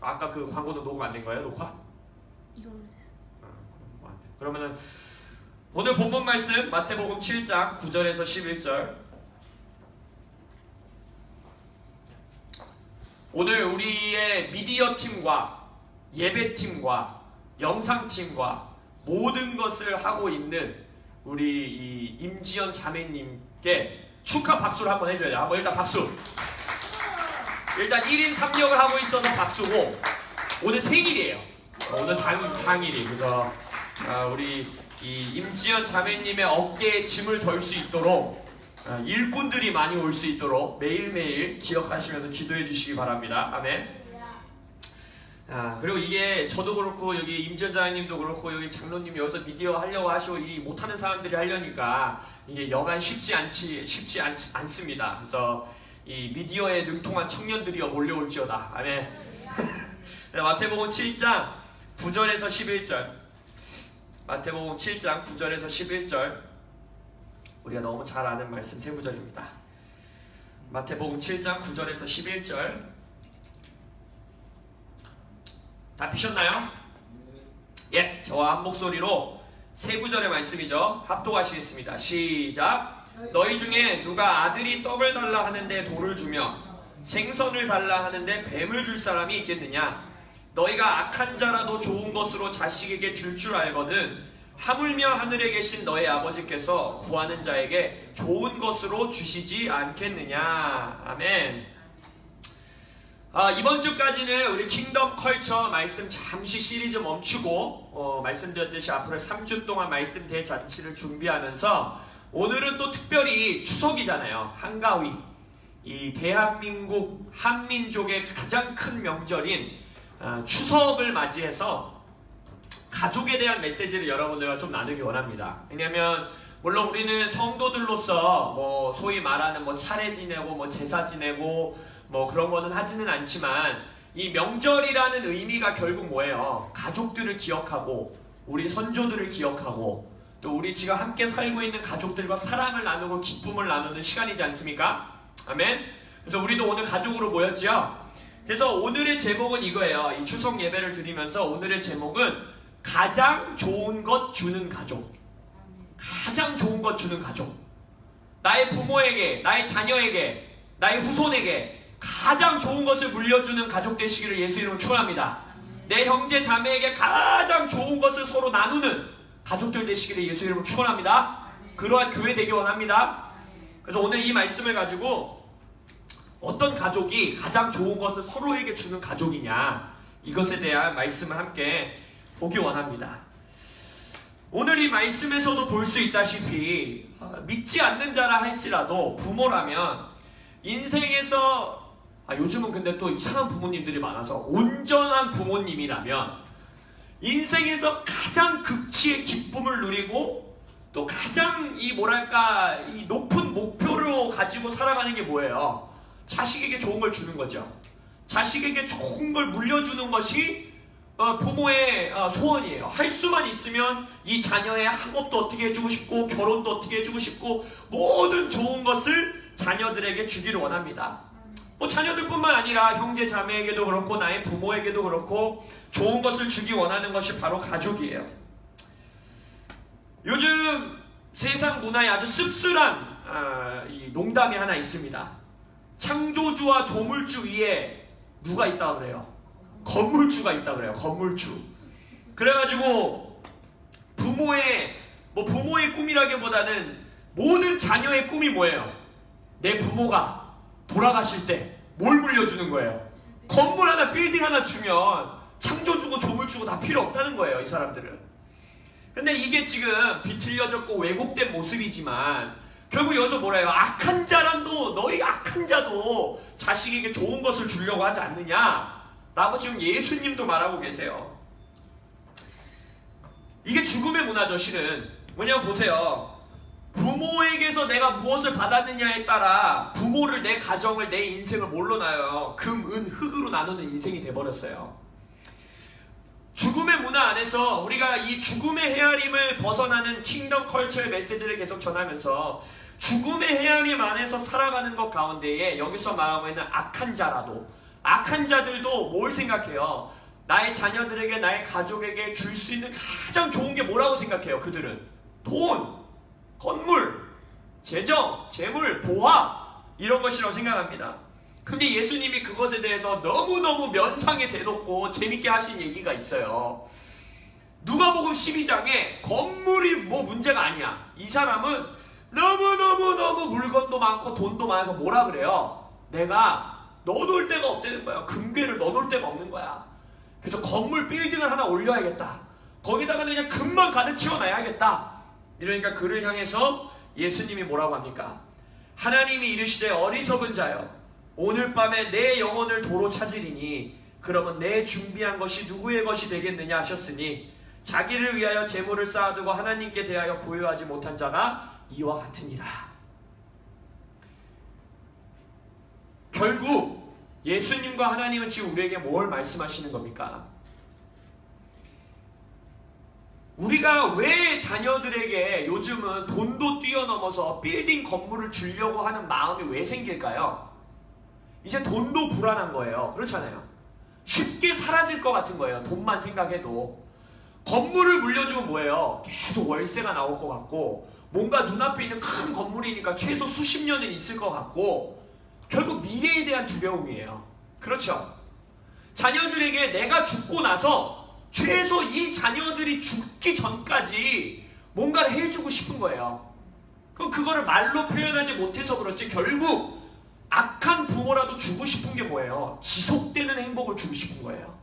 아까 그 광고는 녹음 안 된 거예요? 녹화? 이걸로 됐어. 그러면은 오늘 본문 말씀 마태복음 7장 9절에서 11절. 오늘 우리의 미디어 팀과 예배 팀과 영상 팀과 모든 것을 하고 있는 우리 이 임지연 자매님께 축하 박수를 한번 해줘야 돼요. 한번 일단 박수. 일단 1인 3역을 하고 있어서 박수고, 오늘 생일이에요. 오늘 당일이. 그래서 우리 이 임지연 자매님의 어깨에 짐을 덜 수 있도록 일꾼들이 많이 올 수 있도록 매일매일 기억하시면서 기도해 주시기 바랍니다. 아멘. 그리고 이게 저도 그렇고 여기 임지연 자매님도 그렇고 여기 장로님 여기서 미디어 하려고 하시고 이 못하는 사람들이 하려니까 이게 여간 쉽지 않습니다. 그래서 이 미디어에 능통한 청년들이여 몰려올지어다. 아멘. 마태복음 7장 9절에서 11절. 마태복음 7장 9절에서 11절. 우리가 너무 잘 아는 말씀 세 구절입니다. 마태복음 7장 9절에서 11절. 다 피셨나요? 예, 저와 한 목소리로 세 구절의 말씀이죠. 합독하시겠습니다. 시작. 너희 중에 누가 아들이 떡을 달라 하는데 돌을 주며 생선을 달라 하는데 뱀을 줄 사람이 있겠느냐? 너희가 악한 자라도 좋은 것으로 자식에게 줄 알거든 하물며 하늘에 계신 너희 아버지께서 구하는 자에게 좋은 것으로 주시지 않겠느냐? 아멘. 이번 주까지는 우리 킹덤 컬처 말씀 잠시 시리즈 멈추고 말씀드렸듯이 앞으로 3주 동안 말씀 대잔치를 준비하면서 오늘은 또 특별히 추석이잖아요. 한가위. 이 대한민국 한민족의 가장 큰 명절인 추석을 맞이해서 가족에 대한 메시지를 여러분들과 좀 나누기 원합니다. 왜냐면 물론 우리는 성도들로서 뭐 소위 말하는 뭐 차례 지내고 뭐 제사 지내고 뭐 그런 거는 하지는 않지만 이 명절이라는 의미가 결국 뭐예요? 가족들을 기억하고 우리 선조들을 기억하고 또 우리 지금 함께 살고 있는 가족들과 사랑을 나누고 기쁨을 나누는 시간이지 않습니까? 아멘. 그래서 우리도 오늘 가족으로 모였죠. 그래서 오늘의 제목은 이거예요. 이 추석 예배를 드리면서 오늘의 제목은 가장 좋은 것 주는 가족. 가장 좋은 것 주는 가족. 나의 부모에게, 나의 자녀에게, 나의 후손에게 가장 좋은 것을 물려주는 가족 되시기를 예수 이름으로 축원합니다. 내 형제 자매에게 가장 좋은 것을 서로 나누는 가족들 되시기를 예수 이름으로 축원합니다. 그러한 교회 되기 원합니다. 그래서 오늘 이 말씀을 가지고 어떤 가족이 가장 좋은 것을 서로에게 주는 가족이냐, 이것에 대한 말씀을 함께 보기 원합니다. 오늘 이 말씀에서도 볼 수 있다시피 믿지 않는 자라 할지라도 부모라면 인생에서 요즘은 근데 또 이상한 부모님들이 많아서 온전한 부모님이라면 인생에서 가장 극치의 기쁨을 누리고 또 가장 이 높은 목표로 가지고 살아가는 게 뭐예요? 자식에게 좋은 걸 주는 거죠. 자식에게 좋은 걸 물려주는 것이 부모의 소원이에요. 할 수만 있으면 이 자녀의 학업도 어떻게 해주고 싶고 결혼도 어떻게 해주고 싶고 모든 좋은 것을 자녀들에게 주기를 원합니다. 뭐 자녀들뿐만 아니라 형제 자매에게도 그렇고 나의 부모에게도 그렇고 좋은 것을 주기 원하는 것이 바로 가족이에요. 요즘 세상 문화에 아주 씁쓸한 이 농담이 하나 있습니다. 창조주와 조물주 위에 누가 있다고 그래요? 건물주가 있다고 그래요. 건물주. 그래가지고 부모의 꿈이라기보다는 모든 자녀의 꿈이 뭐예요? 내 부모가 돌아가실 때 뭘 물려주는 거예요? 건물 하나, 빌딩 하나 주면 창조주고 조물주고 다 필요 없다는 거예요, 이 사람들은. 근데 이게 지금 비틀려졌고 왜곡된 모습이지만 결국 여기서 뭐라 해요? 악한 자란도, 너희 악한 자도 자식에게 좋은 것을 주려고 하지 않느냐? 라고 지금 예수님도 말하고 계세요. 이게 죽음의 문화죠, 실은. 뭐냐면 보세요. 부모에게서 내가 무엇을 받았느냐에 따라 부모를, 내 가정을, 내 인생을 뭘로 나눠요? 금, 은, 흙으로 나누는 인생이 돼버렸어요. 죽음의 문화 안에서 우리가 이 죽음의 헤아림을 벗어나는 킹덤 컬처의 메시지를 계속 전하면서 죽음의 헤아림 안에서 살아가는 것 가운데에 여기서 말하고 있는 악한 자라도, 악한 자들도 뭘 생각해요? 나의 자녀들에게, 나의 가족에게 줄 수 있는 가장 좋은 게 뭐라고 생각해요? 그들은 돈, 건물, 재정, 재물, 보화 이런 것이라고 생각합니다. 근데 예수님이 그것에 대해서 너무너무 면상에 대놓고 재밌게 하신 얘기가 있어요. 누가복음 12장에 건물이 뭐 문제가 아니야. 이 사람은 너무 물건도 많고 돈도 많아서 뭐라 그래요? 내가 넣어놓을 데가 없다는 거야. 금괴를 넣어놓을 데가 없는 거야. 그래서 건물 빌딩을 하나 올려야겠다. 거기다가 그냥 금만 가득 채워놔야겠다. 이러니까 그를 향해서 예수님이 뭐라고 합니까? 하나님이 이르시되 어리석은 자여 오늘 밤에 내 영혼을 도로 찾으리니 그러면 내 준비한 것이 누구의 것이 되겠느냐 하셨으니 자기를 위하여 재물을 쌓아두고 하나님께 대하여 부여하지 못한 자가 이와 같으니라. 결국 예수님과 하나님은 지금 우리에게 뭘 말씀하시는 겁니까? 우리가 왜 자녀들에게 요즘은 돈도 뛰어넘어서 빌딩 건물을 주려고 하는 마음이 왜 생길까요? 이제 돈도 불안한 거예요. 그렇잖아요. 쉽게 사라질 것 같은 거예요. 돈만 생각해도. 건물을 물려주면 뭐예요? 계속 월세가 나올 것 같고 뭔가 눈앞에 있는 큰 건물이니까 최소 수십 년은 있을 것 같고 결국 미래에 대한 두려움이에요. 그렇죠? 자녀들에게 내가 죽고 나서 최소 이 자녀들이 죽기 전까지 뭔가를 해주고 싶은 거예요. 그럼 그거를 말로 표현하지 못해서 그렇지 결국 악한 부모라도 주고 싶은 게 뭐예요? 지속되는 행복을 주고 싶은 거예요.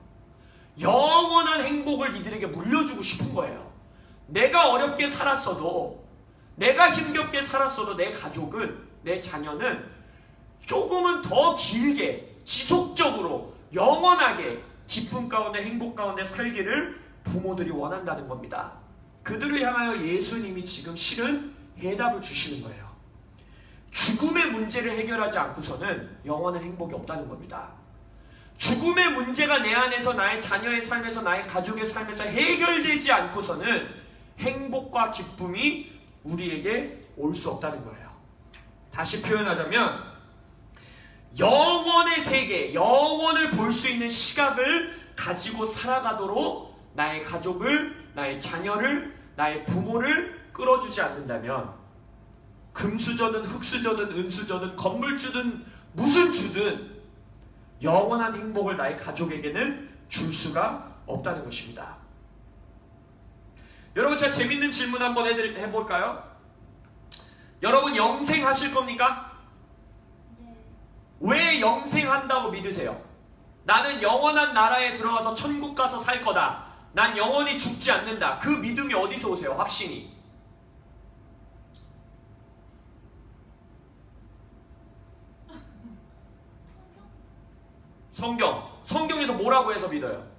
영원한 행복을 이들에게 물려주고 싶은 거예요. 내가 어렵게 살았어도 내가 힘겹게 살았어도 내 가족은 내 자녀는 조금은 더 길게 지속적으로 영원하게 기쁨 가운데 행복 가운데 살기를 부모들이 원한다는 겁니다. 그들을 향하여 예수님이 지금 실은 해답을 주시는 거예요. 죽음의 문제를 해결하지 않고서는 영원한 행복이 없다는 겁니다. 죽음의 문제가 내 안에서 나의 자녀의 삶에서 나의 가족의 삶에서 해결되지 않고서는 행복과 기쁨이 우리에게 올 수 없다는 거예요. 다시 표현하자면 영원의 세계, 영원을 볼 수 있는 시각을 가지고 살아가도록 나의 가족을, 나의 자녀를, 나의 부모를 끌어주지 않는다면 금수저든 흙수저든 은수저든 건물주든 무슨 주든 영원한 행복을 나의 가족에게는 줄 수가 없다는 것입니다. 여러분 제가 재밌는 질문 한번 해볼까요? 여러분 영생하실 겁니까? 왜 영생한다고 믿으세요? 나는 영원한 나라에 들어가서 천국 가서 살 거다. 난 영원히 죽지 않는다. 그 믿음이 어디서 오세요? 확신이. 성경에서 뭐라고 해서 믿어요?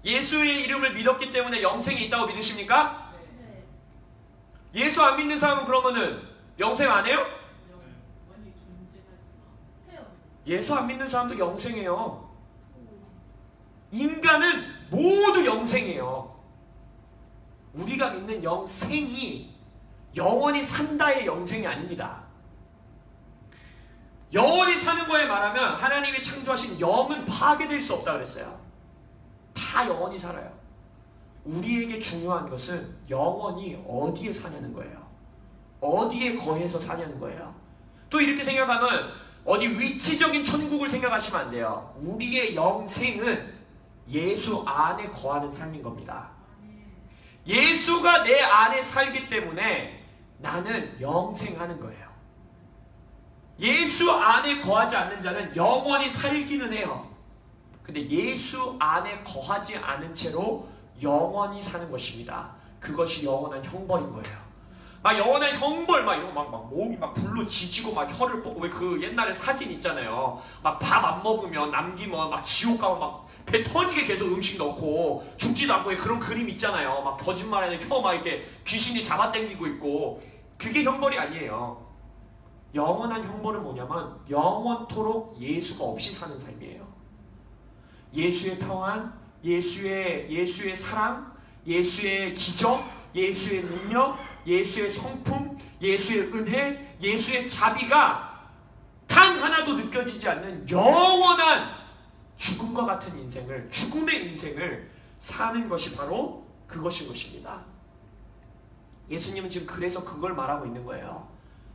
예수의 이름을 믿었기 때문에 영생이 있다고 믿으십니까? 네. 예수 안 믿는 사람은 그러면은 영생 안 해요? 예수 안 믿는 사람도 영생해요. 인간은 모두 영생해요. 우리가 믿는 영생이 영원히 산다의 영생이 아닙니다. 영원히 사는 거에 말하면 하나님이 창조하신 영은 파괴될 수 없다 그랬어요. 다 영원히 살아요. 우리에게 중요한 것은 영원히 어디에 사냐는 거예요. 어디에 거해서 사냐는 거예요. 또 이렇게 생각하면 어디 위치적인 천국을 생각하시면 안 돼요. 우리의 영생은 예수 안에 거하는 삶인 겁니다. 예수가 내 안에 살기 때문에 나는 영생하는 거예요. 예수 안에 거하지 않는 자는 영원히 살기는 해요. 근데 예수 안에 거하지 않은 채로 영원히 사는 것입니다. 그것이 영원한 형벌인 거예요. 막 영원한 형벌 막 이런 막 몸이 막 불로 지지고 막 혀를 뽑고 왜 그 옛날에 사진 있잖아요. 막 밥 안 먹으면 남기면 막 지옥 가면 막 배 터지게 계속 음식 넣고 죽지도 않고 그런 그림 있잖아요. 막 거짓말하는 혀 막 이렇게 귀신이 잡아당기고 있고 그게 형벌이 아니에요. 영원한 형벌은 뭐냐면 영원토록 예수가 없이 사는 삶이에요. 예수의 평안, 예수의 사랑, 예수의 기적, 예수의 능력, 예수의 성품, 예수의 은혜, 예수의 자비가 단 하나도 느껴지지 않는 영원한 죽음과 같은 인생을, 죽음의 인생을 사는 것이 바로 그것인 것입니다. 예수님은 지금 그래서 그걸 말하고 있는 거예요.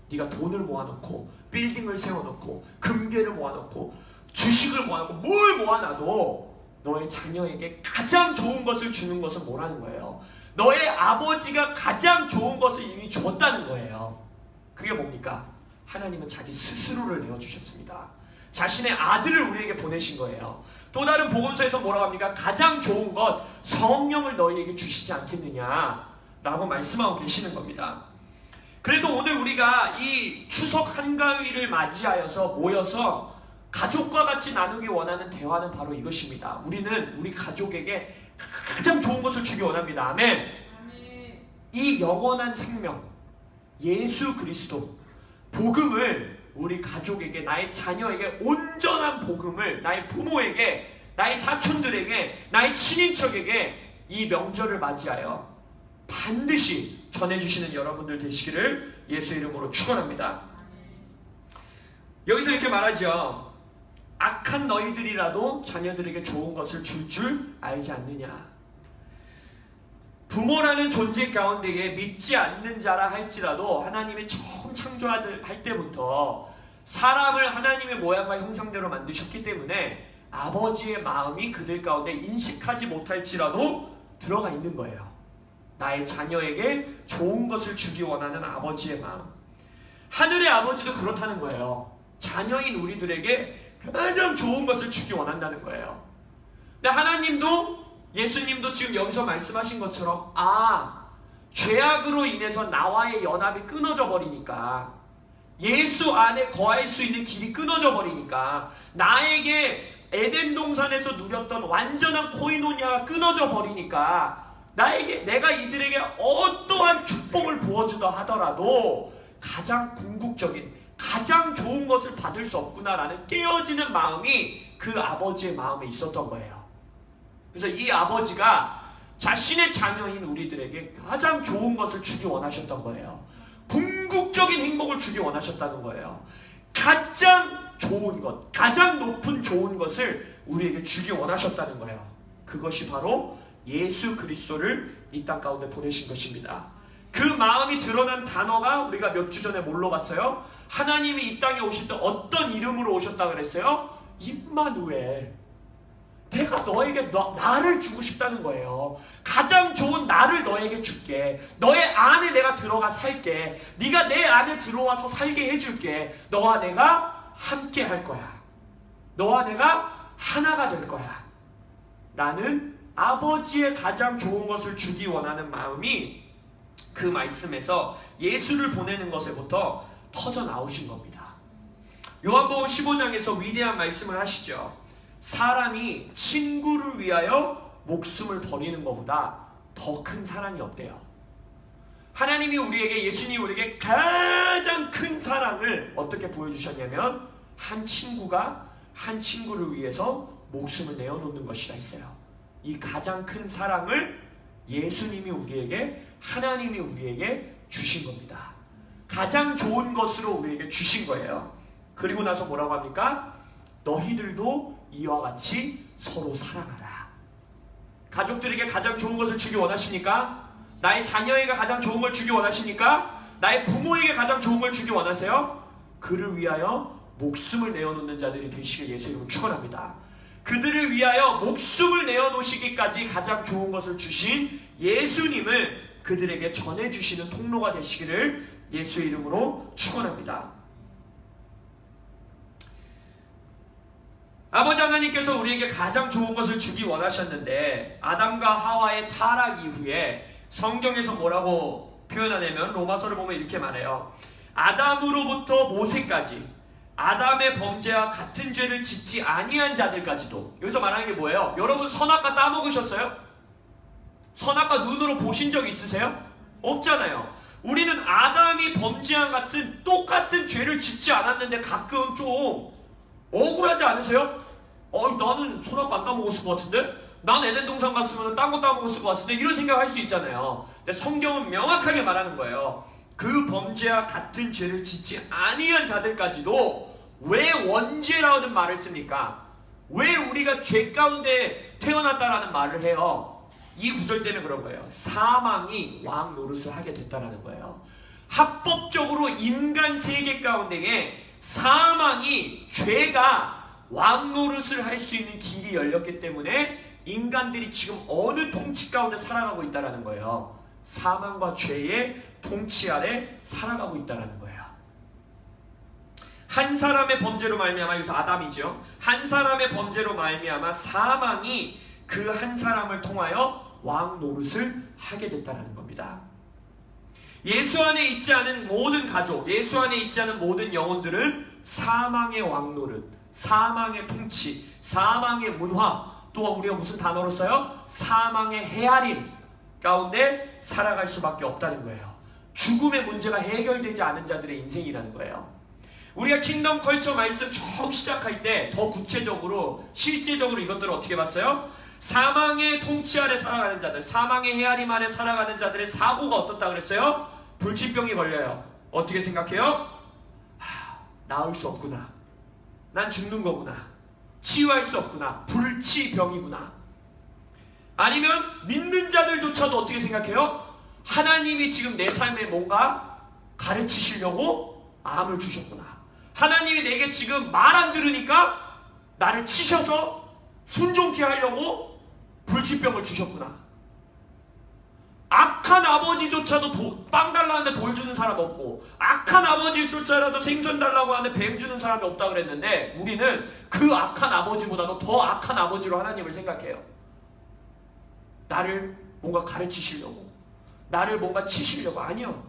네가 돈을 모아놓고 빌딩을 세워놓고 금괴를 모아놓고 주식을 모아놓고 뭘 모아놔도 너의 자녀에게 가장 좋은 것을 주는 것은 뭐라는 거예요? 너의 아버지가 가장 좋은 것을 이미 줬다는 거예요. 그게 뭡니까? 하나님은 자기 스스로를 내어주셨습니다. 자신의 아들을 우리에게 보내신 거예요. 또 다른 복음서에서 뭐라고 합니까? 가장 좋은 것 성령을 너희에게 주시지 않겠느냐 라고 말씀하고 계시는 겁니다. 그래서 오늘 우리가 이 추석 한가위를 맞이하여서 모여서 가족과 같이 나누기 원하는 대화는 바로 이것입니다. 우리는 우리 가족에게 가장 좋은 것을 주기 원합니다. 아멘. 이 영원한 생명, 예수 그리스도, 복음을 우리 가족에게, 나의 자녀에게 온전한 복음을 나의 부모에게, 나의 사촌들에게, 나의 친인척에게 이 명절을 맞이하여 반드시 전해주시는 여러분들 되시기를 예수 이름으로 축원합니다. 여기서 이렇게 말하죠. 악한 너희들이라도 자녀들에게 좋은 것을 줄 알지 않느냐. 부모라는 존재 가운데에 믿지 않는 자라 할지라도 하나님이 처음 창조할 때부터 사람을 하나님의 모양과 형상대로 만드셨기 때문에 아버지의 마음이 그들 가운데 인식하지 못할지라도 들어가 있는 거예요. 나의 자녀에게 좋은 것을 주기 원하는 아버지의 마음. 하늘의 아버지도 그렇다는 거예요. 자녀인 우리들에게 가장 좋은 것을 주기 원한다는 거예요. 근데 하나님도, 예수님도 지금 여기서 말씀하신 것처럼 죄악으로 인해서 나와의 연합이 끊어져 버리니까, 예수 안에 거할 수 있는 길이 끊어져 버리니까, 나에게 에덴 동산에서 누렸던 완전한 코이노니아가 끊어져 버리니까 내가 이들에게 어떠한 축복을 부어주다 하더라도 가장 궁극적인, 가장 좋은 것을 받을 수 없구나라는 깨어지는 마음이 그 아버지의 마음에 있었던 거예요. 그래서 이 아버지가 자신의 자녀인 우리들에게 가장 좋은 것을 주기 원하셨던 거예요. 궁극적인 행복을 주기 원하셨다는 거예요. 가장 좋은 것, 가장 높은 좋은 것을 우리에게 주기 원하셨다는 거예요. 그것이 바로 예수 그리스도를 이 땅 가운데 보내신 것입니다. 그 마음이 드러난 단어가 우리가 몇 주 전에 뭘로 봤어요? 하나님이 이 땅에 오실 때 어떤 이름으로 오셨다고 그랬어요? 임마누엘. 내가 너에게 나를 주고 싶다는 거예요. 가장 좋은 나를 너에게 줄게. 너의 안에 내가 들어가 살게. 네가 내 안에 들어와서 살게 해줄게. 너와 내가 함께 할 거야. 너와 내가 하나가 될 거야. 라는 아버지의 가장 좋은 것을 주기 원하는 마음이 그 말씀에서 예수를 보내는 것에부터 터져 나오신 겁니다. 요한복음 15장에서 위대한 말씀을 하시죠. 사람이 친구를 위하여 목숨을 버리는 것보다 더 큰 사랑이 없대요. 하나님이 우리에게, 예수님이 우리에게 가장 큰 사랑을 어떻게 보여주셨냐면, 한 친구가 한 친구를 위해서 목숨을 내어놓는 것이라 했어요. 이 가장 큰 사랑을 예수님이 우리에게, 하나님이 우리에게 주신 겁니다. 가장 좋은 것으로 우리에게 주신 거예요. 그리고 나서 뭐라고 합니까? 너희들도 이와 같이 서로 사랑하라. 가족들에게 가장 좋은 것을 주기 원하십니까? 나의 자녀에게 가장 좋은 걸 주기 원하십니까? 나의 부모에게 가장 좋은 걸 주기 원하세요? 그를 위하여 목숨을 내어놓는 자들이 되시길 예수 이름으로 축원합니다. 그들을 위하여 목숨을 내어놓으시기까지 가장 좋은 것을 주신 예수님을 그들에게 전해주시는 통로가 되시기를 예수 이름으로 축원합니다. 아버지 하나님께서 우리에게 가장 좋은 것을 주기 원하셨는데, 아담과 하와의 타락 이후에 성경에서 뭐라고 표현하냐면, 로마서를 보면 이렇게 말해요. 아담으로부터 모세까지 아담의 범죄와 같은 죄를 짓지 아니한 자들까지도. 여기서 말하는 게 뭐예요? 여러분 선악과 따먹으셨어요? 선악과 눈으로 보신 적 있으세요? 없잖아요. 우리는 아담이 범죄한 같은 똑같은 죄를 짓지 않았는데 가끔 좀 억울하지 않으세요? 나는 선악과 안 따먹었을 것 같은데? 난 에덴 동산 갔으면 딴 거 따먹었을 것 같은데? 이런 생각할 수 있잖아요. 근데 성경은 명확하게 말하는 거예요. 그 범죄와 같은 죄를 짓지 아니한 자들까지도 왜 원죄라는 말을 씁니까? 왜 우리가 죄 가운데 태어났다라는 말을 해요? 이 구절 때문에 그런 거예요. 사망이 왕 노릇을 하게 됐다라는 거예요. 합법적으로 인간 세계 가운데에 사망이, 죄가 왕 노릇을 할 수 있는 길이 열렸기 때문에 인간들이 지금 어느 통치 가운데 살아가고 있다라는 거예요. 사망과 죄의 통치 아래 살아가고 있다라는 거예요. 한 사람의 범죄로 말미암아, 여기서 아담이죠. 한 사람의 범죄로 말미암아 사망이 그 한 사람을 통하여 왕 노릇을 하게 됐다는 겁니다. 예수 안에 있지 않은 모든 가족, 예수 안에 있지 않은 모든 영혼들은 사망의 왕 노릇, 사망의 통치, 사망의 문화, 또 우리가 무슨 단어로 써요? 사망의 헤아림 가운데 살아갈 수밖에 없다는 거예요. 죽음의 문제가 해결되지 않은 자들의 인생이라는 거예요. 우리가 킹덤 컬처 말씀 처음 시작할 때 더 구체적으로 실제적으로 이것들을 어떻게 봤어요? 사망의 통치 아래 살아가는 자들, 사망의 헤아림 아래 살아가는 자들의 사고가 어떻다 그랬어요? 불치병이 걸려요. 어떻게 생각해요? 나을 수 없구나. 난 죽는 거구나. 치유할 수 없구나. 불치병이구나. 아니면 믿는 자들조차도 어떻게 생각해요? 하나님이 지금 내 삶에 뭔가 가르치시려고 암을 주셨구나. 하나님이 내게 지금 말 안 들으니까 나를 치셔서 순종케 하려고 불치병을 주셨구나. 악한 아버지조차도 빵 달라는데 돌 주는 사람 없고, 악한 아버지조차라도 생선 달라고 하는데 뱀 주는 사람이 없다 그랬는데, 우리는 그 악한 아버지보다도 더 악한 아버지로 하나님을 생각해요. 나를 뭔가 가르치시려고, 나를 뭔가 치시려고. 아니요,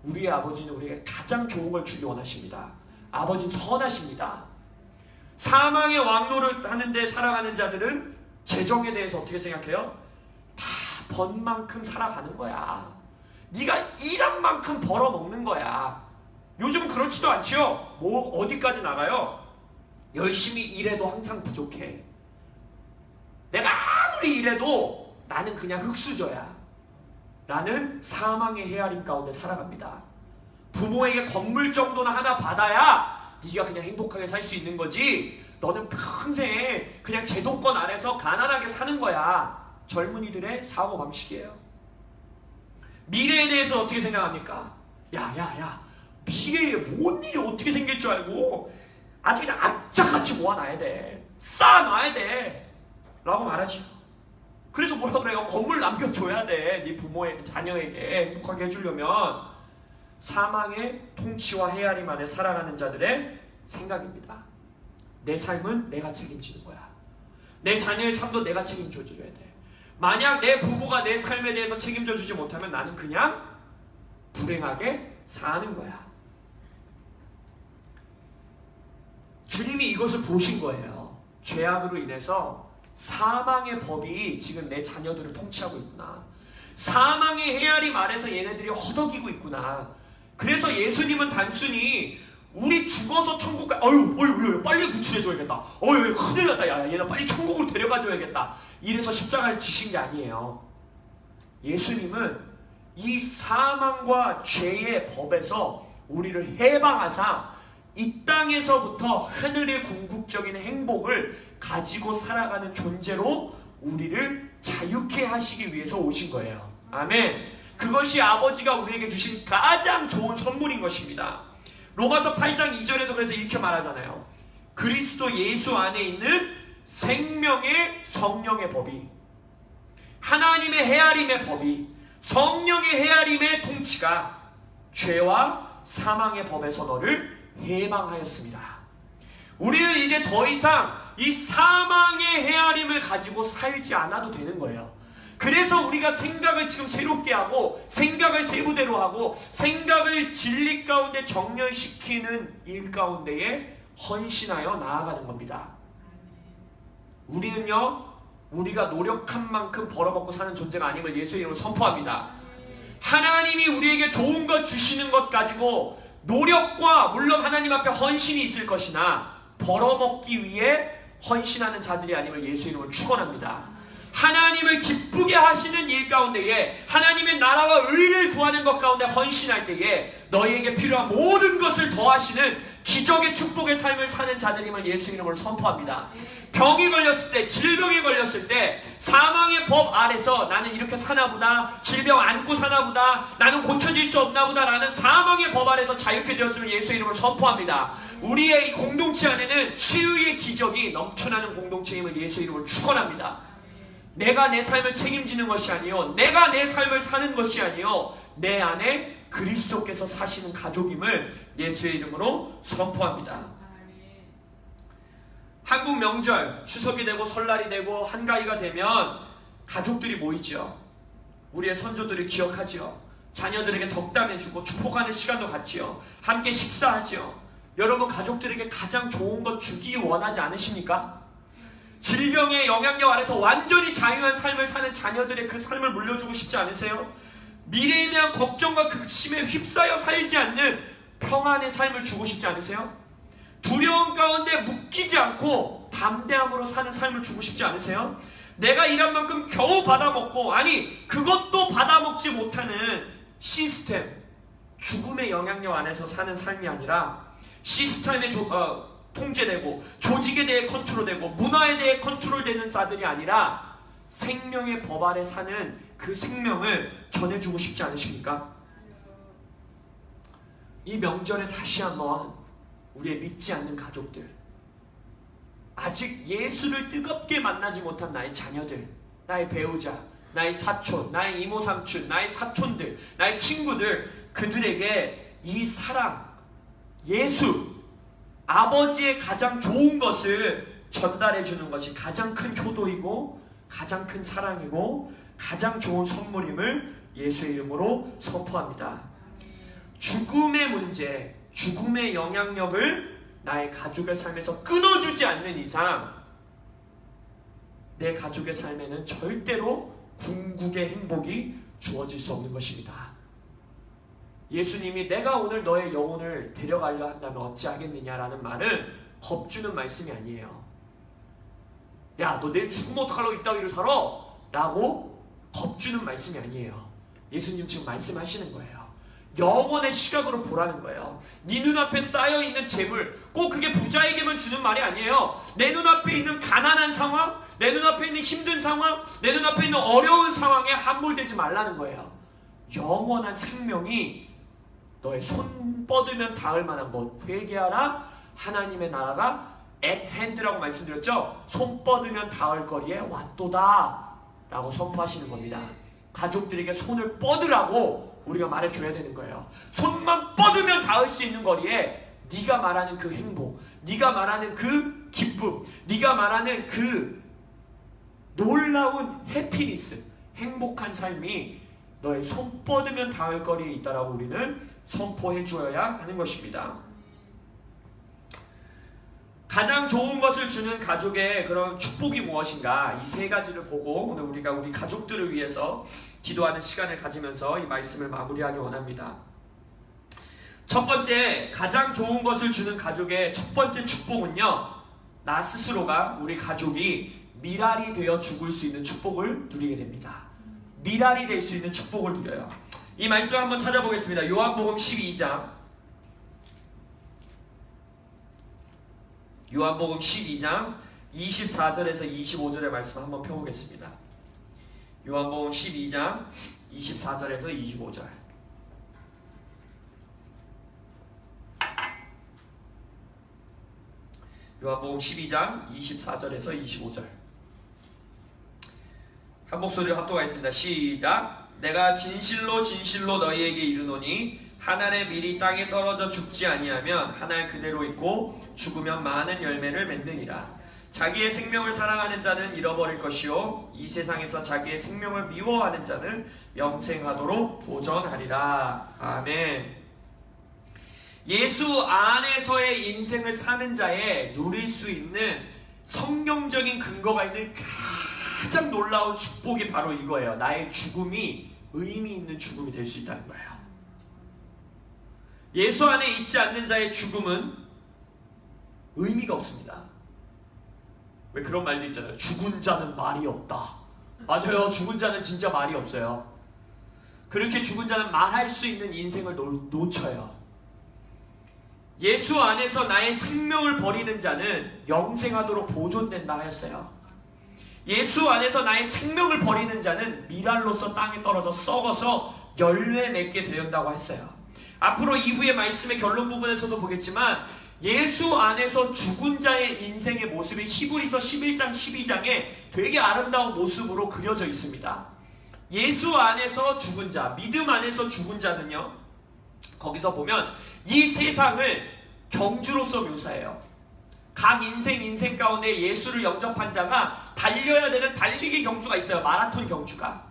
우리의 아버지는 우리에게 가장 좋은 걸 주기 원하십니다. 아버지는 선하십니다. 사망의 왕노를 하는데 살아가는 자들은 재정에 대해서 어떻게 생각해요? 다 번 만큼 살아가는 거야. 네가 일한 만큼 벌어먹는 거야. 요즘 그렇지도 않지요? 뭐 어디까지 나가요? 열심히 일해도 항상 부족해. 내가 아무리 일해도 나는 그냥 흙수저야. 나는 사망의 헤아림 가운데 살아갑니다. 부모에게 건물 정도는 하나 받아야 네가 그냥 행복하게 살 수 있는 거지, 너는 평생 그냥 제도권 아래서 가난하게 사는 거야. 젊은이들의 사고방식이에요. 미래에 대해서 어떻게 생각합니까? 야, 미래에 뭔 일이 어떻게 생길 줄 알고 아주 그냥 악착같이 모아놔야 돼, 쌓아놔야 돼 라고 말하죠. 그래서 뭐라 그래요? 건물 남겨줘야 돼. 네 부모에게, 자녀에게 행복하게 해주려면. 사망의 통치와 헤아림 안에 살아가는 자들의 생각입니다. 내 삶은 내가 책임지는 거야. 내 자녀의 삶도 내가 책임져줘야 돼. 만약 내 부모가 내 삶에 대해서 책임져 주지 못하면 나는 그냥 불행하게 사는 거야. 주님이 이것을 보신 거예요. 죄악으로 인해서 사망의 법이 지금 내 자녀들을 통치하고 있구나. 사망의 헤아림 아래서 얘네들이 허덕이고 있구나. 그래서 예수님은 단순히 우리 죽어서 천국 빨리 구출해줘야겠다. 큰일 났다. 야, 얘는 빨리 천국으로 데려가줘야겠다. 이래서 십자가를 지신 게 아니에요. 예수님은 이 사망과 죄의 법에서 우리를 해방하사 이 땅에서부터 하늘의 궁극적인 행복을 가지고 살아가는 존재로 우리를 자유케 하시기 위해서 오신 거예요. 아멘. 그것이 아버지가 우리에게 주신 가장 좋은 선물인 것입니다. 로마서 8장 2절에서 그래서 이렇게 말하잖아요. 그리스도 예수 안에 있는 생명의 성령의 법이, 하나님의 헤아림의 법이, 성령의 헤아림의 통치가 죄와 사망의 법에서 너를 해방하였습니다. 우리는 이제 더 이상 이 사망의 헤아림을 가지고 살지 않아도 되는 거예요. 그래서 우리가 생각을 지금 새롭게 하고, 생각을 세부대로 하고, 생각을 진리 가운데 정렬시키는 일 가운데에 헌신하여 나아가는 겁니다. 우리는요, 우리가 노력한 만큼 벌어먹고 사는 존재가 아님을 예수의 이름으로 선포합니다. 하나님이 우리에게 좋은 것 주시는 것 가지고 노력과 물론 하나님 앞에 헌신이 있을 것이나 벌어먹기 위해 헌신하는 자들이 아님을 예수의 이름으로 축원합니다. 하나님을 기쁘게 하시는 일 가운데에, 하나님의 나라와 의를 구하는 것 가운데 헌신할 때에 너희에게 필요한 모든 것을 더하시는 기적의 축복의 삶을 사는 자들임을 예수 이름으로 선포합니다. 병이 걸렸을 때, 질병이 걸렸을 때 사망의 법 아래서 나는 이렇게 사나보다, 질병 안고 사나보다, 나는 고쳐질 수 없나보다 라는 사망의 법 아래서 자유케 되었음을 예수 이름으로 선포합니다. 우리의 이 공동체 안에는 치유의 기적이 넘쳐나는 공동체임을 예수 이름으로 축원합니다. 내가 내 삶을 책임지는 것이 아니요, 내가 내 삶을 사는 것이 아니요, 내 안에 그리스도께서 사시는 가족임을 예수의 이름으로 선포합니다. 한국 명절, 추석이 되고 설날이 되고 한가위가 되면 가족들이 모이죠. 우리의 선조들을 기억하지요. 자녀들에게 덕담해주고 축복하는 시간도 갖지요. 함께 식사하지요. 여러분, 가족들에게 가장 좋은 것 주기 원하지 않으십니까? 질병의 영향력 아래서 완전히 자유한 삶을 사는 자녀들의 그 삶을 물려주고 싶지 않으세요? 미래에 대한 걱정과 근심에 휩싸여 살지 않는 평안의 삶을 주고 싶지 않으세요? 두려움 가운데 묶이지 않고 담대함으로 사는 삶을 주고 싶지 않으세요? 내가 일한 만큼 겨우 받아먹고, 아니 그것도 받아먹지 못하는 시스템, 죽음의 영향력 안에서 사는 삶이 아니라 시스템에 통제되고 조직에 대해 컨트롤되고 문화에 대해 컨트롤되는 자들이 아니라 생명의 법 아래 사는 그 생명을 전해주고 싶지 않으십니까? 이 명절에 다시 한번 우리의 믿지 않는 가족들, 아직 예수를 뜨겁게 만나지 못한 나의 자녀들, 나의 배우자, 나의 사촌, 나의 이모 삼촌, 나의 사촌들, 나의 친구들, 그들에게 이 사랑, 예수, 아버지의 가장 좋은 것을 전달해 주는 것이 가장 큰 효도이고 가장 큰 사랑이고 가장 좋은 선물임을 예수의 이름으로 선포합니다. 죽음의 문제, 죽음의 영향력을 나의 가족의 삶에서 끊어주지 않는 이상 내 가족의 삶에는 절대로 궁극의 행복이 주어질 수 없는 것입니다. 예수님이 내가 오늘 너의 영혼을 데려가려 한다면 어찌하겠느냐라는 말은 겁주는 말씀이 아니에요. 야, 너 내일 죽으면 어떡하려고 이 따위로 살아? 라고 겁주는 말씀이 아니에요. 예수님 지금 말씀하시는 거예요. 영원의 시각으로 보라는 거예요. 네 눈앞에 쌓여있는 재물, 꼭 그게 부자에게만 주는 말이 아니에요. 내 눈앞에 있는 가난한 상황, 내 눈앞에 있는 힘든 상황, 내 눈앞에 있는 어려운 상황에 함몰되지 말라는 거예요. 영원한 생명이 너의 손 뻗으면 닿을 만한 것, 회개하라, 하나님의 나라가 at hand라고 말씀드렸죠. 손 뻗으면 닿을 거리에 왔도다 라고 선포하시는 겁니다. 가족들에게 손을 뻗으라고 우리가 말해줘야 되는 거예요. 손만 뻗으면 닿을 수 있는 거리에 네가 말하는 그 행복, 네가 말하는 그 기쁨, 네가 말하는 그 놀라운 해피니스, 행복한 삶이 너의 손 뻗으면 닿을 거리에 있다라고 우리는 선포해 주어야 하는 것입니다. 가장 좋은 것을 주는 가족의 그런 축복이 무엇인가, 이 세 가지를 보고 오늘 우리가 우리 가족들을 위해서 기도하는 시간을 가지면서 이 말씀을 마무리하기 원합니다. 첫 번째, 가장 좋은 것을 주는 가족의 첫 번째 축복은요, 나 스스로가, 우리 가족이 미랄이 되어 죽을 수 있는 축복을 누리게 됩니다. 미랄이 될 수 있는 축복을 누려요. 이 말씀을 한번 찾아보겠습니다. 요한복음 12장, 요한복음 12장 24절에서 25절의 말씀 한번 펴보겠습니다. 요한복음 12장 24절에서 25절. 요한복음 12장 24절에서 25절. 한 목소리로 합독하겠습니다. 시작. 내가 진실로 진실로 너희에게 이르노니 한 알의 밀이 땅에 떨어져 죽지 아니하면 한 알 그대로 있고 죽으면 많은 열매를 맺느니라. 자기의 생명을 사랑하는 자는 잃어버릴 것이요 이 세상에서 자기의 생명을 미워하는 자는 영생하도록 보전하리라. 아멘. 예수 안에서의 인생을 사는 자에 누릴 수 있는 성경적인 근거가 있는 가장 놀라운 축복이 바로 이거예요. 나의 죽음이 의미 있는 죽음이 될 수 있다는 거예요. 예수 안에 있지 않는 자의 죽음은 의미가 없습니다. 왜 그런 말도 있잖아요. 죽은 자는 말이 없다. 맞아요. 죽은 자는 진짜 말이 없어요. 그렇게 죽은 자는 말할 수 있는 인생을 놓쳐요. 예수 안에서 나의 생명을 버리는 자는 영생하도록 보존된다 하였어요. 예수 안에서 나의 생명을 버리는 자는 미랄로서 땅에 떨어져 썩어서 열매 맺게 된다고 했어요. 앞으로 이후의 말씀의 결론 부분에서도 보겠지만 예수 안에서 죽은 자의 인생의 모습이 히브리서 11장 12장에 되게 아름다운 모습으로 그려져 있습니다. 예수 안에서 죽은 자, 믿음 안에서 죽은 자는요, 거기서 보면 이 세상을 경주로서 묘사해요. 각 인생 가운데 예수를 영접한 자가 달려야 되는 달리기 경주가 있어요. 마라톤 경주가.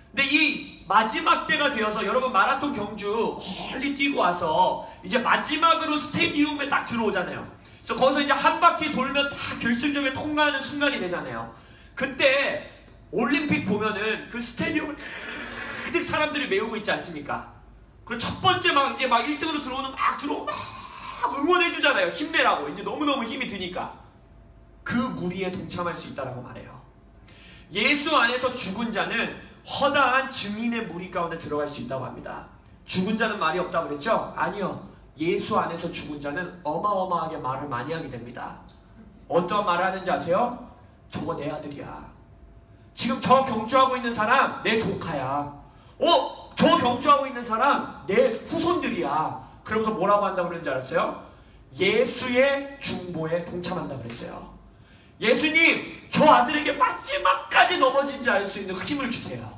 근데 이 마지막 때가 되어서 여러분 마라톤 경주 멀리 뛰고 와서 이제 마지막으로 스테디움에 딱 들어오잖아요. 그래서 거기서 이제 한 바퀴 돌면 다 결승점에 통과하는 순간이 되잖아요. 그때 올림픽 보면은 그 스테디움을 가득 사람들이 메우고 있지 않습니까? 그리고 첫 번째 막 이제 막 1등으로 들어오는 막 들어오고 막 응원해주잖아요. 힘내라고. 이제 너무너무 힘이 드니까. 그 무리에 동참할 수 있다라고 말해요. 예수 안에서 죽은 자는 허다한 증인의 무리 가운데 들어갈 수 있다고 합니다. 죽은 자는 말이 없다고 그랬죠? 아니요. 예수 안에서 죽은 자는 어마어마하게 말을 많이 하게 됩니다. 어떤 말을 하는지 아세요? 저거 내 아들이야. 지금 저 경주하고 있는 사람 내 조카야. 저 경주하고 있는 사람 내 후손들이야. 그러면서 뭐라고 한다고 그러는지 알았어요? 예수의 중보에 동참한다고 그랬어요. 예수님, 저 아들에게 마지막까지 넘어지지 않을 수 있는 힘을 주세요.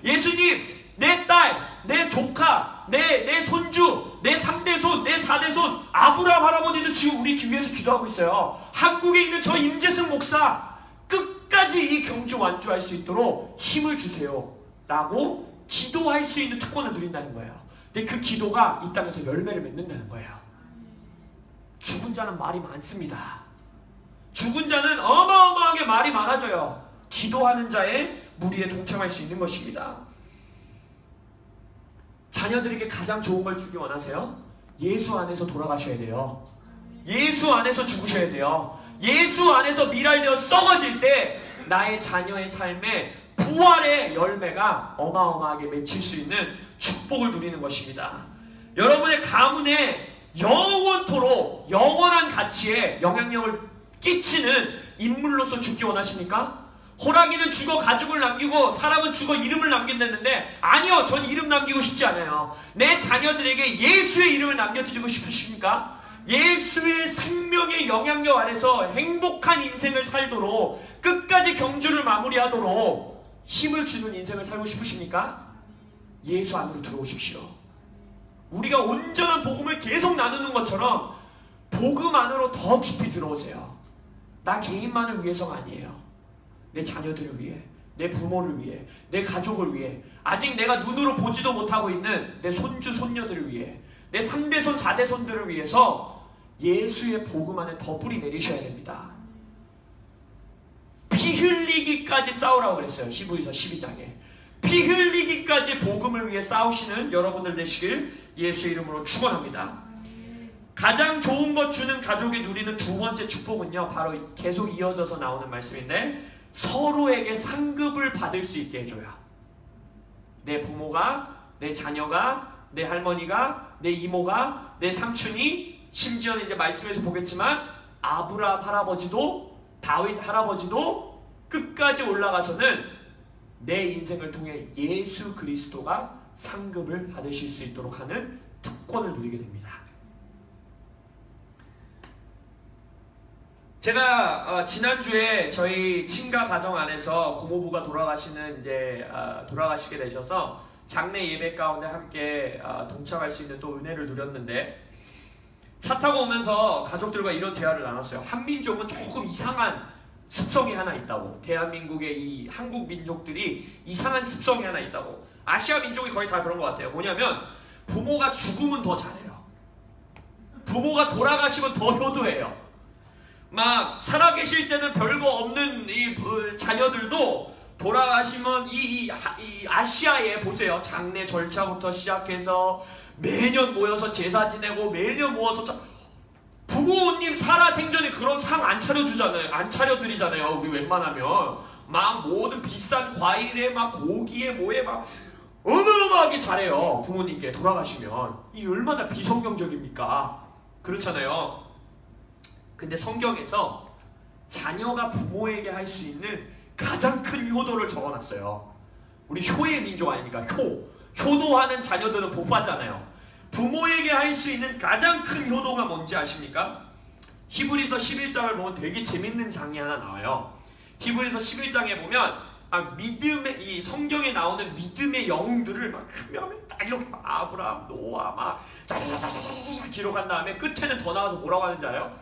예수님, 내 딸, 내 조카, 내 손주, 내 3대손, 내 4대손, 아브라함 할아버지도 지금 우리 교회에서 기도하고 있어요. 한국에 있는 저 임재승 목사, 끝까지 이 경주 완주할 수 있도록 힘을 주세요. 라고 기도할 수 있는 특권을 누린다는 거예요. 근데 그 기도가 이 땅에서 열매를 맺는다는 거예요. 죽은 자는 말이 많습니다. 죽은 자는 어마어마하게 말이 많아져요. 기도하는 자의 무리에 동참할 수 있는 것입니다. 자녀들에게 가장 좋은 걸 주기 원하세요? 예수 안에서 돌아가셔야 돼요. 예수 안에서 죽으셔야 돼요. 예수 안에서 미랄되어 썩어질 때 나의 자녀의 삶에 부활의 열매가 어마어마하게 맺힐 수 있는 축복을 누리는 것입니다. 여러분의 가문에 영원토록 영원한 가치에 영향력을 끼치는 인물로서 죽기 원하십니까? 호랑이는 죽어 가죽을 남기고 사람은 죽어 이름을 남긴다는데 아니요, 전 이름 남기고 싶지 않아요. 내 자녀들에게 예수의 이름을 남겨주고 싶으십니까? 예수의 생명의 영향력 아래서 행복한 인생을 살도록 끝까지 경주를 마무리하도록 힘을 주는 인생을 살고 싶으십니까? 예수 안으로 들어오십시오. 우리가 온전한 복음을 계속 나누는 것처럼 복음 안으로 더 깊이 들어오세요. 나 개인만을 위해서가 아니에요. 내 자녀들을 위해, 내 부모를 위해, 내 가족을 위해, 아직 내가 눈으로 보지도 못하고 있는 내 손주, 손녀들을 위해, 내 3대손, 4대손들을 위해서 예수의 복음 안에 더 뿌리 내리셔야 됩니다. 피 흘리기까지 싸우라고 그랬어요. 히브리서 12장에. 피 흘리기까지 복음을 위해 싸우시는 여러분들 되시길 예수의 이름으로 축원합니다. 가장 좋은 것 주는 가족이 누리는 두 번째 축복은요, 바로 계속 이어져서 나오는 말씀인데 서로에게 상급을 받을 수 있게 해줘요. 내 부모가, 내 자녀가, 내 할머니가, 내 이모가, 내 삼촌이, 심지어는 이제 말씀에서 보겠지만 아브라함 할아버지도, 다윗 할아버지도 끝까지 올라가서는 내 인생을 통해 예수 그리스도가 상급을 받으실 수 있도록 하는 특권을 누리게 됩니다. 제가 지난주에 저희 친가 가정 안에서 고모부가 돌아가시게 되셔서 장례 예배 가운데 함께 동참할 수 있는 또 은혜를 누렸는데, 차 타고 오면서 가족들과 이런 대화를 나눴어요. 한민족은 조금 이상한 습성이 하나 있다고. 대한민국의 이 한국 민족들이 이상한 습성이 하나 있다고. 아시아 민족이 거의 다 그런 것 같아요. 뭐냐면 부모가 죽으면 더 잘해요. 부모가 돌아가시면 더 효도해요. 막 살아계실 때는 별거 없는 이 자녀들도 돌아가시면 이 아시아에 보세요. 장례 절차부터 시작해서 매년 모여서 제사 지내고 매년 모여서 부모님 살아생전에 그런 상 안 차려주잖아요. 안 차려드리잖아요. 우리 웬만하면 막 모든 비싼 과일에 막 고기에 뭐에 막 어마어마하게 잘해요. 부모님께 돌아가시면 이 얼마나 비성경적입니까? 그렇잖아요. 근데 성경에서 자녀가 부모에게 할 수 있는 가장 큰 효도를 적어놨어요. 우리 효의 민족 아닙니까? 효도하는 자녀들은 복 받잖아요. 부모에게 할 수 있는 가장 큰 효도가 뭔지 아십니까? 히브리서 11장을 보면 되게 재밌는 장이 하나 나와요. 히브리서 11장에 보면 믿음의, 이 성경에 나오는 믿음의 영웅들을 막 한 명 딱 이렇게 막 아브라함, 노아 막 자자자자자자자 기록한 다음에 끝에는 더 나와서 뭐라고 하는지 알아요?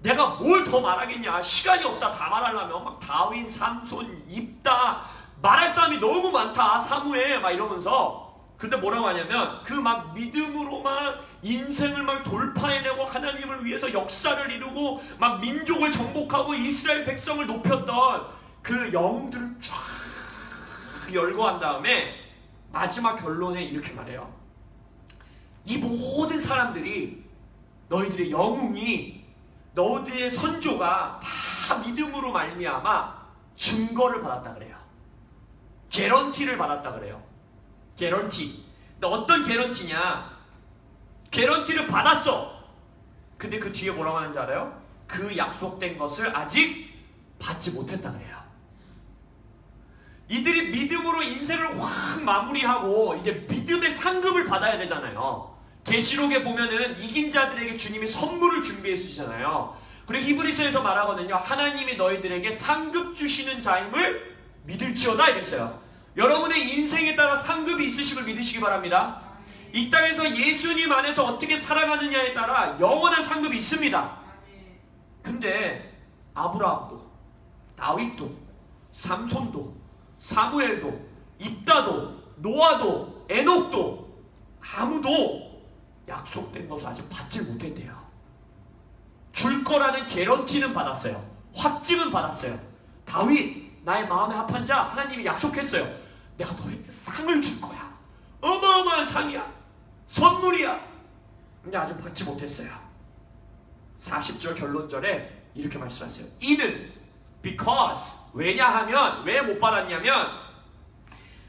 내가 뭘 더 말하겠냐, 시간이 없다. 다 말하려면 막 다윈, 삼손, 입다, 말할 사람이 너무 많다, 사무엘 막 이러면서. 근데 뭐라고 하냐면 그 막 믿음으로 막 인생을 막 돌파해내고 하나님을 위해서 역사를 이루고 막 민족을 정복하고 이스라엘 백성을 높였던 그 영웅들을 쫙 열거한 다음에 마지막 결론에 이렇게 말해요. 이 모든 사람들이, 너희들의 영웅이, 너희들의 선조가 다 믿음으로 말미암아 증거를 받았다 그래요. 개런티를 받았다 그래요. 개런티. 근데 어떤 개런티냐? 개런티를 받았어. 근데 그 뒤에 뭐라고 하는지 알아요? 그 약속된 것을 아직 받지 못했다 그래요. 이들이 믿음으로 인생을 확 마무리하고 이제 믿음의 상급을 받아야 되잖아요. 계시록에 보면은 이긴 자들에게 주님이 선물을 준비해 주시잖아요. 그리고 히브리서에서 말하거든요. 하나님이 너희들에게 상급 주시는 자임을 믿을지어다 이랬어요. 여러분의 인생에 따라 상급이 있으심을 믿으시기 바랍니다. 이 땅에서 예수님 안에서 어떻게 살아가느냐에 따라 영원한 상급이 있습니다. 근데 아브라함도, 다윗도, 삼손도, 사무엘도, 입다도, 노아도, 에녹도 아무도 약속된 것을 아직 받지 못했대요. 줄 거라는 개런티는 받았어요. 확증은 받았어요. 다윗, 나의 마음에 합한 자 하나님이 약속했어요. 내가 너에게 상을 줄 거야. 어마어마한 상이야. 선물이야. 근데 아직 받지 못했어요. 40절 결론절에 이렇게 말씀하세요. 이는 because, 왜냐하면, 왜 못 받았냐면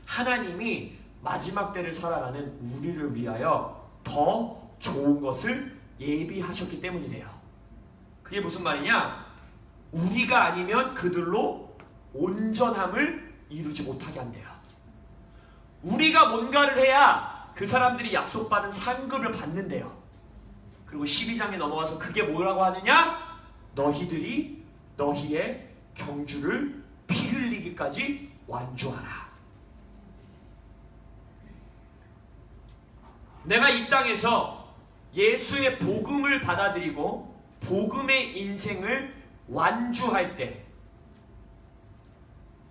하나님이 마지막 때를 살아가는 우리를 위하여 더 좋은 것을 예비하셨기 때문이래요. 그게 무슨 말이냐? 우리가 아니면 그들로 온전함을 이루지 못하게 한대요. 우리가 뭔가를 해야 그 사람들이 약속받은 상급을 받는데요. 그리고 12장에 넘어가서 그게 뭐라고 하느냐? 너희들이 너희의 경주를 피 흘리기까지 완주하라. 내가 이 땅에서 예수의 복음을 받아들이고 복음의 인생을 완주할 때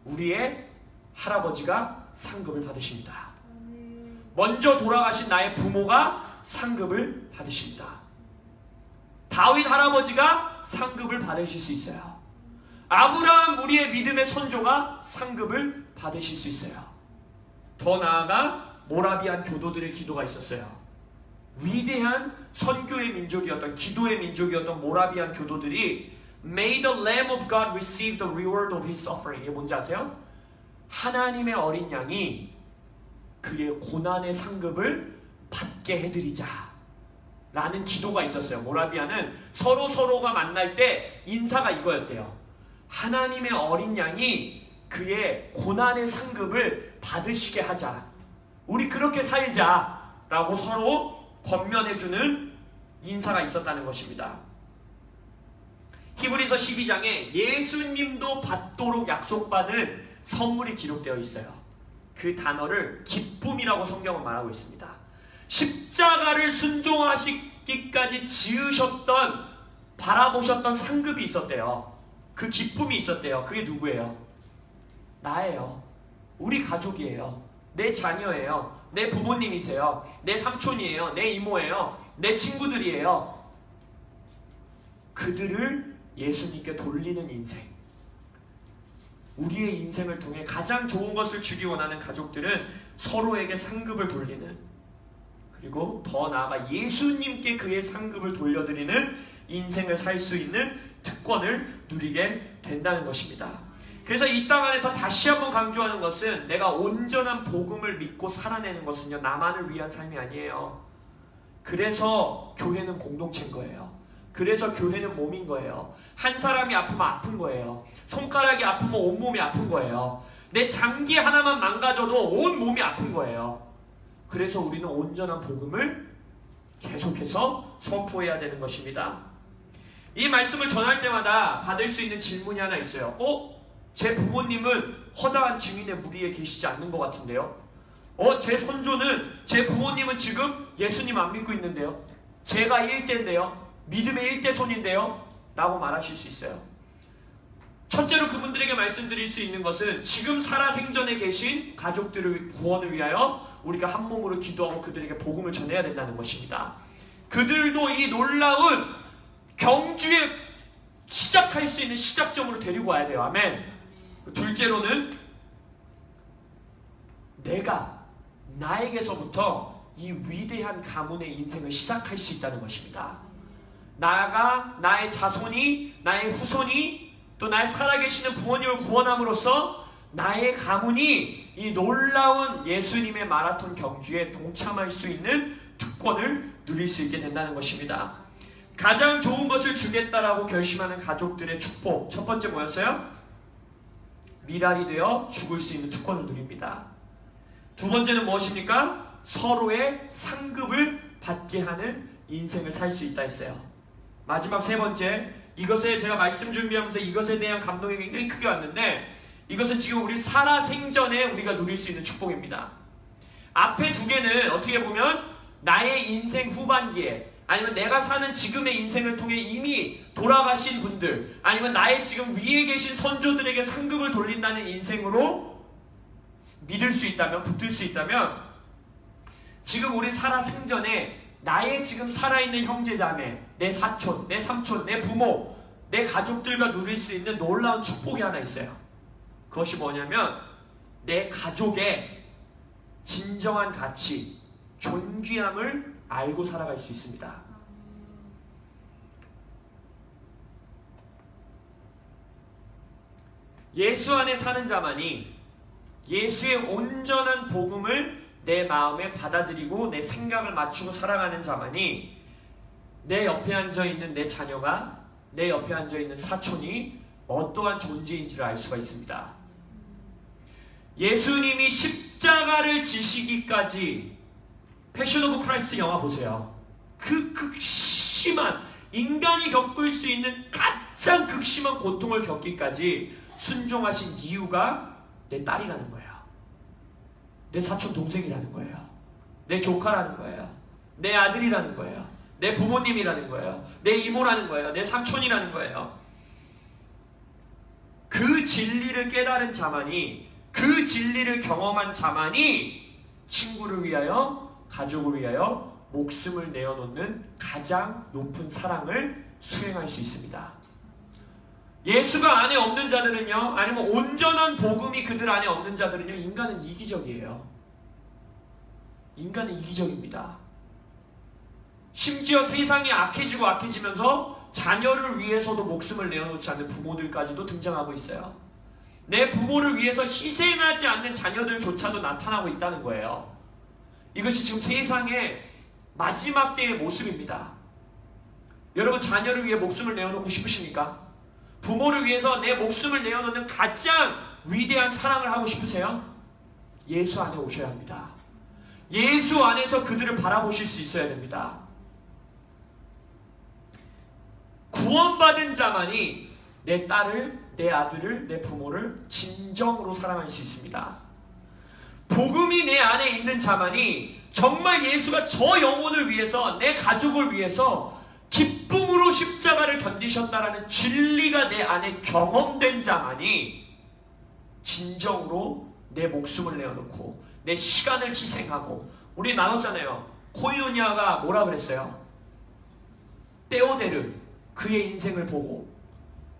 우리의 할아버지가 상급을 받으십니다. 먼저 돌아가신 나의 부모가 상급을 받으십니다. 다윗 할아버지가 상급을 받으실 수 있어요. 아브라함, 우리의 믿음의 선조가 상급을 받으실 수 있어요. 더 나아가 모라비안 교도들의 기도가 있었어요. 위대한 선교의 민족이었던, 기도의 민족이었던 모라비안 교도들이 May the Lamb of God receive the reward of his suffering. 이게 뭔지 아세요? 하나님의 어린 양이 그의 고난의 상급을 받게 해드리자 라는 기도가 있었어요. 모라비아는 서로가 만날 때 인사가 이거였대요. 하나님의 어린 양이 그의 고난의 상급을 받으시게 하자. 우리 그렇게 살자 라고 서로 권면해주는 인사가 있었다는 것입니다. 히브리서 12장에 예수님도 받도록 약속받은 선물이 기록되어 있어요. 그 단어를 기쁨이라고 성경은 말하고 있습니다. 십자가를 순종하시기까지 지으셨던, 바라보셨던 상급이 있었대요. 그 기쁨이 있었대요. 그게 누구예요? 나예요. 우리 가족이에요. 내 자녀예요. 내 부모님이세요. 내 삼촌이에요. 내 이모예요. 내 친구들이에요. 그들을 예수님께 돌리는 인생. 우리의 인생을 통해 가장 좋은 것을 주기 원하는 가족들은 서로에게 상급을 돌리는, 그리고 더 나아가 예수님께 그의 상급을 돌려드리는 인생을 살 수 있는 특권을 누리게 된다는 것입니다. 그래서 이 땅 안에서 다시 한번 강조하는 것은, 내가 온전한 복음을 믿고 살아내는 것은요, 나만을 위한 삶이 아니에요. 그래서 교회는 공동체인 거예요. 그래서 교회는 몸인 거예요. 한 사람이 아프면 아픈 거예요. 손가락이 아프면 온몸이 아픈 거예요. 내 장기 하나만 망가져도 온 몸이 아픈 거예요. 그래서 우리는 온전한 복음을 계속해서 선포해야 되는 것입니다. 이 말씀을 전할 때마다 받을 수 있는 질문이 하나 있어요. 제 부모님은 허다한 증인의 무리에 계시지 않는 것 같은데요. 제 손주는, 제 부모님은 지금 예수님 안 믿고 있는데요. 제가 1대인데요. 믿음의 1대 손인데요. 라고 말하실 수 있어요. 첫째로 그분들에게 말씀드릴 수 있는 것은 지금 살아생전에 계신 가족들의 구원을 위하여 우리가 한 몸으로 기도하고 그들에게 복음을 전해야 된다는 것입니다. 그들도 이 놀라운 경주에 시작할 수 있는 시작점으로 데리고 와야 돼요. 아멘. 둘째로는 내가 나에게서부터 이 위대한 가문의 인생을 시작할 수 있다는 것입니다. 나가 나의 자손이, 나의 후손이, 또 나의 살아계시는 부모님을 구원함으로써 나의 가문이 이 놀라운 예수님의 마라톤 경주에 동참할 수 있는 특권을 누릴 수 있게 된다는 것입니다. 가장 좋은 것을 주겠다라고 결심하는 가족들의 축복, 첫 번째 뭐였어요? 미랄이 되어 죽을 수 있는 특권을 누립니다. 두 번째는 무엇입니까? 서로의 상급을 받게 하는 인생을 살 수 있다 했어요. 마지막 세 번째, 이것에 제가 말씀 준비하면서 이것에 대한 감동이 굉장히 크게 왔는데, 이것은 지금 우리 살아생전에 우리가 누릴 수 있는 축복입니다. 앞에 두 개는 어떻게 보면 나의 인생 후반기에, 아니면 내가 사는 지금의 인생을 통해 이미 돌아가신 분들, 아니면 나의 지금 위에 계신 선조들에게 상급을 돌린다는 인생으로 믿을 수 있다면, 붙들 수 있다면, 지금 우리 살아생전에 나의 지금 살아있는 형제자매, 내 사촌, 내 삼촌, 내 부모, 내 가족들과 누릴 수 있는 놀라운 축복이 하나 있어요. 그것이 뭐냐면 내 가족의 진정한 가치, 존귀함을 알고 살아갈 수 있습니다. 예수 안에 사는 자만이 예수의 온전한 복음을 내 마음에 받아들이고 내 생각을 맞추고 살아가는 자만이 내 옆에 앉아있는 내 자녀가, 내 옆에 앉아있는 사촌이 어떠한 존재인지를 알 수가 있습니다. 예수님이 십자가를 지시기까지, 패션 오브 크라이스트 영화 보세요. 그 극심한, 인간이 겪을 수 있는 가장 극심한 고통을 겪기까지 순종하신 이유가 내 딸이라는 거예요. 내 사촌 동생이라는 거예요. 내 조카라는 거예요. 내 아들이라는 거예요. 내 부모님이라는 거예요. 내 이모라는 거예요. 내 삼촌이라는 거예요. 그 진리를 깨달은 자만이, 그 진리를 경험한 자만이 친구를 위하여, 가족을 위하여 목숨을 내어놓는 가장 높은 사랑을 수행할 수 있습니다. 예수가 안에 없는 자들은요, 아니면 온전한 복음이 그들 안에 없는 자들은요, 인간은 이기적이에요. 인간은 이기적입니다. 심지어 세상이 악해지고 악해지면서 자녀를 위해서도 목숨을 내어놓지 않는 부모들까지도 등장하고 있어요. 내 부모를 위해서 희생하지 않는 자녀들조차도 나타나고 있다는 거예요. 이것이 지금 세상의 마지막 때의 모습입니다. 여러분, 자녀를 위해 목숨을 내어놓고 싶으십니까? 부모를 위해서 내 목숨을 내어놓는 가장 위대한 사랑을 하고 싶으세요? 예수 안에 오셔야 합니다. 예수 안에서 그들을 바라보실 수 있어야 됩니다. 구원받은 자만이 내 딸을, 내 아들을, 내 부모를 진정으로 사랑할 수 있습니다. 복음이 내 안에 있는 자만이 정말 예수가 저 영혼을 위해서, 내 가족을 위해서 기쁨으로 십자가를 견디셨다라는 진리가 내 안에 경험된 자만이 진정으로 내 목숨을 내어놓고 내 시간을 희생하고, 우리 나눴잖아요. 코이노니아가 뭐라 그랬어요? 테오데르, 그의 인생을 보고,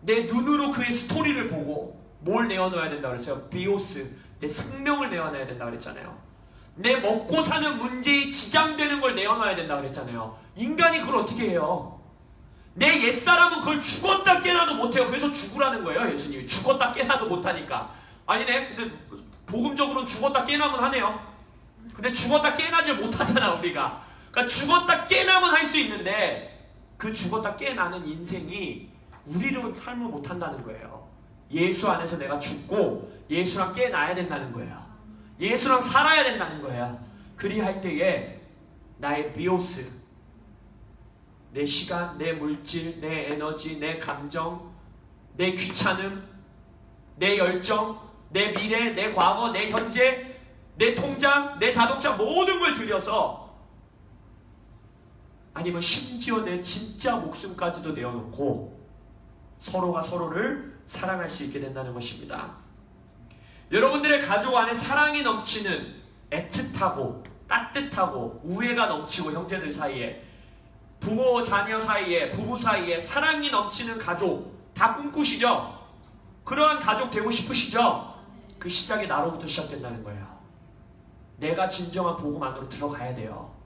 내 눈으로 그의 스토리를 보고 뭘 내어놓아야 된다고 그랬어요? 비오스, 내 생명을 내어놔야 된다고 그랬잖아요. 내 먹고 사는 문제에 지장되는 걸 내어놔야 된다고 그랬잖아요. 인간이 그걸 어떻게 해요? 내 옛사람은 그걸 죽었다 깨나도 못해요. 그래서 죽으라는 거예요, 예수님이. 죽었다 깨나도 못하니까. 아니네, 근데 복음적으로는 죽었다 깨나면 하네요. 근데 죽었다 깨나질 못하잖아, 우리가. 그러니까 죽었다 깨나면 할 수 있는데 그 죽었다 깨나는 인생이 우리로 삶을 못한다는 거예요. 예수 안에서 내가 죽고 예수랑 깨나야 된다는 거예요. 예수랑 살아야 된다는 거예요. 그리할 때에 나의 비오스, 내 시간, 내 물질, 내 에너지, 내 감정, 내 귀찮음, 내 열정, 내 미래, 내 과거, 내 현재, 내 통장, 내 자동차 모든 걸 들여서 아니면 심지어 내 진짜 목숨까지도 내어놓고 서로가 서로를 사랑할 수 있게 된다는 것입니다. 여러분들의 가족 안에 사랑이 넘치는 애틋하고 따뜻하고 우애가 넘치고 형제들 사이에 부모 자녀 사이에 부부 사이에 사랑이 넘치는 가족 다 꿈꾸시죠? 그러한 가족 되고 싶으시죠? 그 시작이 나로부터 시작된다는 거예요. 내가 진정한 복음 안으로 들어가야 돼요.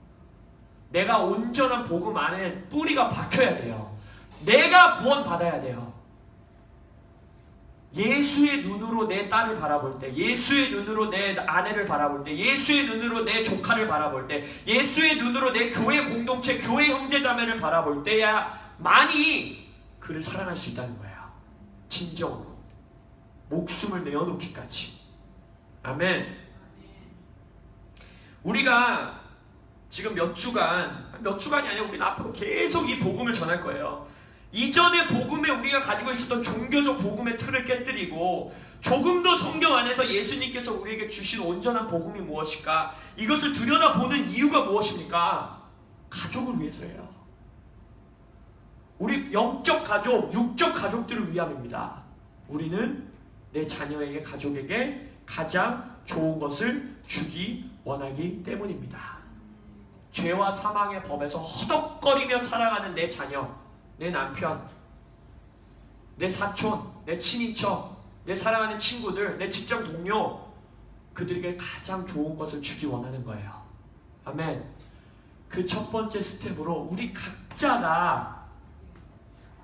내가 온전한 복음 안에 뿌리가 박혀야 돼요. 내가 구원받아야 돼요. 예수의 눈으로 내 딸을 바라볼 때, 예수의 눈으로 내 아내를 바라볼 때, 예수의 눈으로 내 조카를 바라볼 때, 예수의 눈으로 내 교회 공동체, 교회 형제자매를 바라볼 때야 많이 그를 사랑할 수 있다는 거예요. 진정으로. 목숨을 내어놓기까지. 아멘. 우리가 지금 몇 주간이 아니라 우리는 앞으로 계속 이 복음을 전할 거예요. 이전의 복음에 우리가 가지고 있었던 종교적 복음의 틀을 깨뜨리고 조금 더 성경 안에서 예수님께서 우리에게 주신 온전한 복음이 무엇일까? 이것을 들여다보는 이유가 무엇입니까? 가족을 위해서예요. 우리 영적 가족, 육적 가족들을 위함입니다. 우리는 내 자녀에게, 가족에게 가장 좋은 것을 주기 원하기 때문입니다. 죄와 사망의 법에서 허덕거리며 살아가는 내 자녀, 내 남편, 내 사촌, 내 친인척, 내 사랑하는 친구들, 내 직장 동료, 그들에게 가장 좋은 것을 주기 원하는 거예요. 아멘. 그 첫 번째 스텝으로 우리 각자가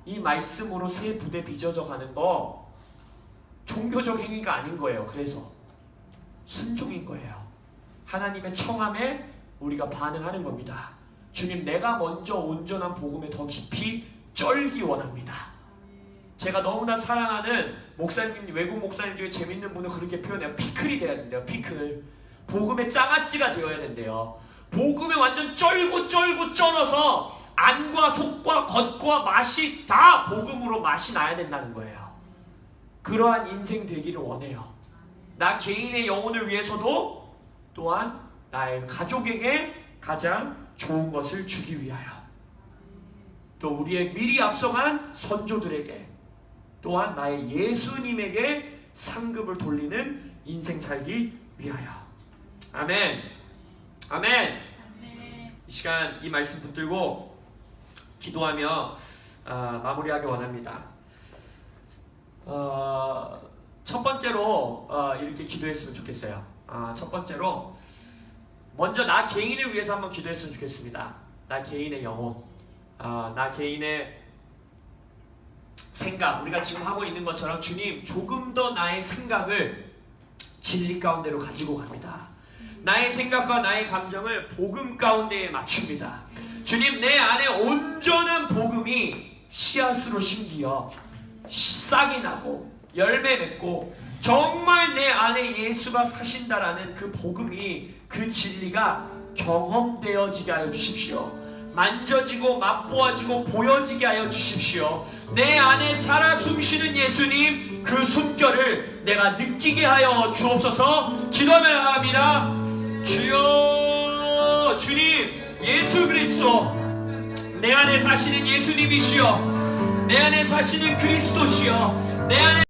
이 말씀으로 새 부대 빚어져 가는 거 종교적 행위가 아닌 거예요. 그래서 순종인 거예요. 하나님의 청함에 우리가 반응하는 겁니다. 주님, 내가 먼저 온전한 복음에 더 깊이 쩔기 원합니다. 제가 너무나 사랑하는 목사님, 외국 목사님 중에 재밌는 분은 그렇게 표현해요. 피클이 돼야 된대요. 피클. 복음의 장아찌가 되어야 된대요. 복음에 완전 쩔고 쩔어서 안과 속과 겉과 맛이 다 복음으로 맛이 나야 된다는 거예요. 그러한 인생 되기를 원해요. 나 개인의 영혼을 위해서도 또한 나의 가족에게 가장 좋은 것을 주기 위하여, 또 우리의 미리 앞서간 선조들에게, 또한 나의 예수님에게 상급을 돌리는 인생 살기 위하여. 아멘. 아멘. 이 시간 이 말씀 붙들고 기도하며 마무리하기 원합니다. 첫 번째로 이렇게 기도했으면 좋겠어요. 첫 번째로 먼저 나 개인을 위해서 한번 기도했으면 좋겠습니다. 나 개인의 영혼, 나 개인의 생각, 우리가 지금 하고 있는 것처럼 주님, 조금 더 나의 생각을 진리 가운데로 가지고 갑니다. 나의 생각과 나의 감정을 복음 가운데에 맞춥니다. 주님, 내 안에 온전한 복음이 씨앗으로 심기어 싹이 나고 열매 맺고 정말 내 안에 예수가 사신다라는 그 복음이, 그 진리가 경험되어지게 하여 주십시오. 만져지고 맛보아지고 보여지게 하여 주십시오. 내 안에 살아 숨쉬는 예수님, 그 숨결을 내가 느끼게 하여 주옵소서. 기도하며 나갑니다. 주여, 주님, 예수 그리스도, 내 안에 사시는 예수님이시여, 내 안에 사시는 그리스도시여, 내 안에